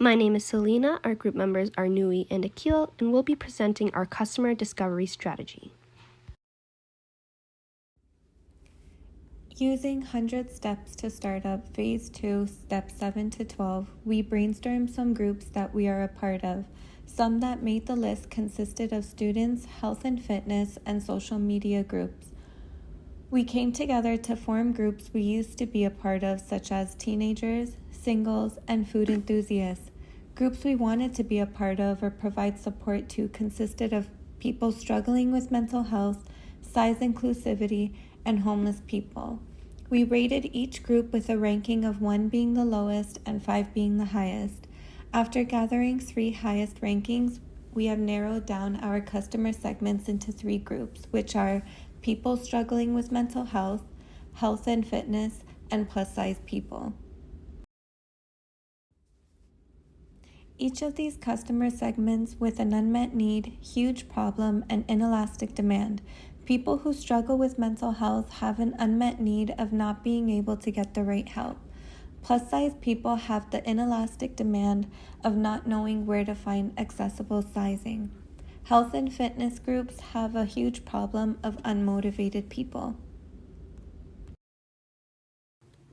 My name is Celina, our group members are Noue and Aqeel, and we'll be presenting our customer discovery strategy. Using 100 steps to startup phase 2, steps 7 to 12, we brainstormed some groups that we are a part of. Some that made the list consisted of students, health and fitness, and social media groups. We came together to form groups we used to be a part of, such as teenagers, singles, and food enthusiasts. Groups we wanted to be a part of or provide support to consisted of people struggling with mental health, size inclusivity, and homeless people. We rated each group with a ranking of 1 being the lowest and 5 being the highest. After gathering 3 highest rankings, we have narrowed down our customer segments into 3 groups, which are people struggling with mental health, health and fitness, and plus-size people. Each of these customer segments with an unmet need, huge problem, and inelastic demand. People who struggle with mental health have an unmet need of not being able to get the right help. Plus-size people have the inelastic demand of not knowing where to find accessible sizing. Health and fitness groups have a huge problem of unmotivated people.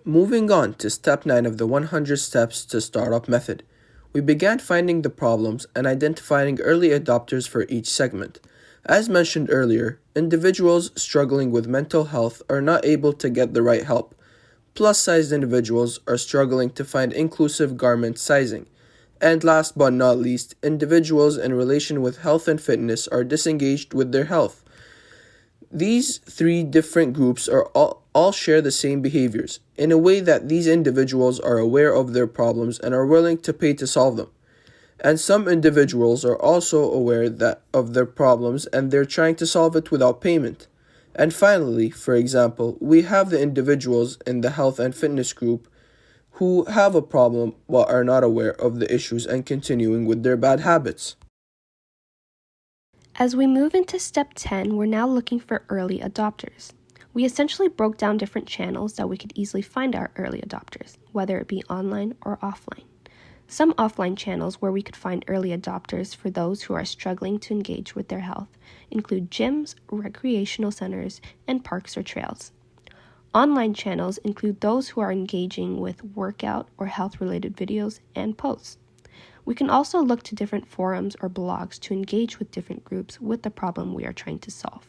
Moving on to step 9 of the 100 steps to startup method. We began finding the problems and identifying early adopters for each segment. As mentioned earlier, individuals struggling with mental health are not able to get the right help. Plus-sized individuals are struggling to find inclusive garment sizing. And last but not least, individuals in relation with health and fitness are disengaged with their health. These 3 different groups are all share the same behaviors, in a way that these individuals are aware of their problems and are willing to pay to solve them. And some individuals are also aware of their problems and they're trying to solve it without payment. And finally, for example, we have the individuals in the health and fitness group who have a problem but are not aware of the issues and continuing with their bad habits. As we move into step 10, we're now looking for early adopters. We essentially broke down different channels that we could easily find our early adopters, whether it be online or offline. Some offline channels where we could find early adopters for those who are struggling to engage with their health include gyms, recreational centers, and parks or trails. Online channels include those who are engaging with workout or health-related videos and posts. We can also look to different forums or blogs to engage with different groups with the problem we are trying to solve.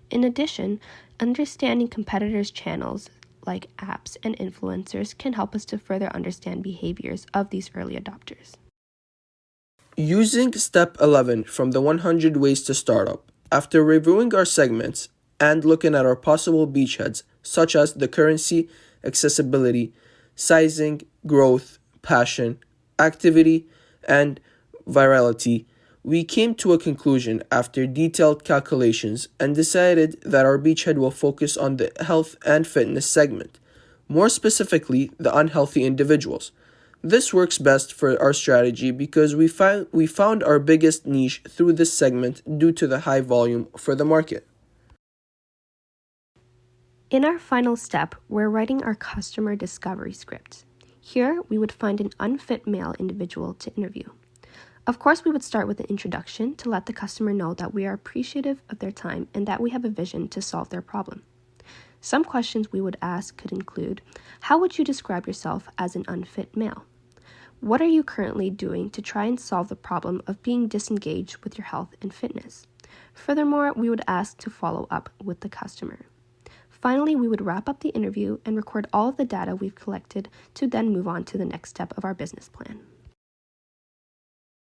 In addition, understanding competitors' channels like apps and influencers can help us to further understand behaviors of these early adopters. Using step 11 from the 100 ways to startup, after reviewing our segments and looking at our possible beachheads such as the currency, accessibility, sizing, growth, passion, activity, and virality, we came to a conclusion after detailed calculations and decided that our beachhead will focus on the health and fitness segment, more specifically the unhealthy individuals. This works best for our strategy because we found our biggest niche through this segment due to the high volume for the market. In our final step, we're writing our customer discovery script. Here, we would find an unfit male individual to interview. Of course, we would start with an introduction to let the customer know that we are appreciative of their time and that we have a vision to solve their problem. Some questions we would ask could include, how would you describe yourself as an unfit male? What are you currently doing to try and solve the problem of being disengaged with your health and fitness? Furthermore, we would ask to follow up with the customer. Finally, we would wrap up the interview and record all of the data we've collected to then move on to the next step of our business plan.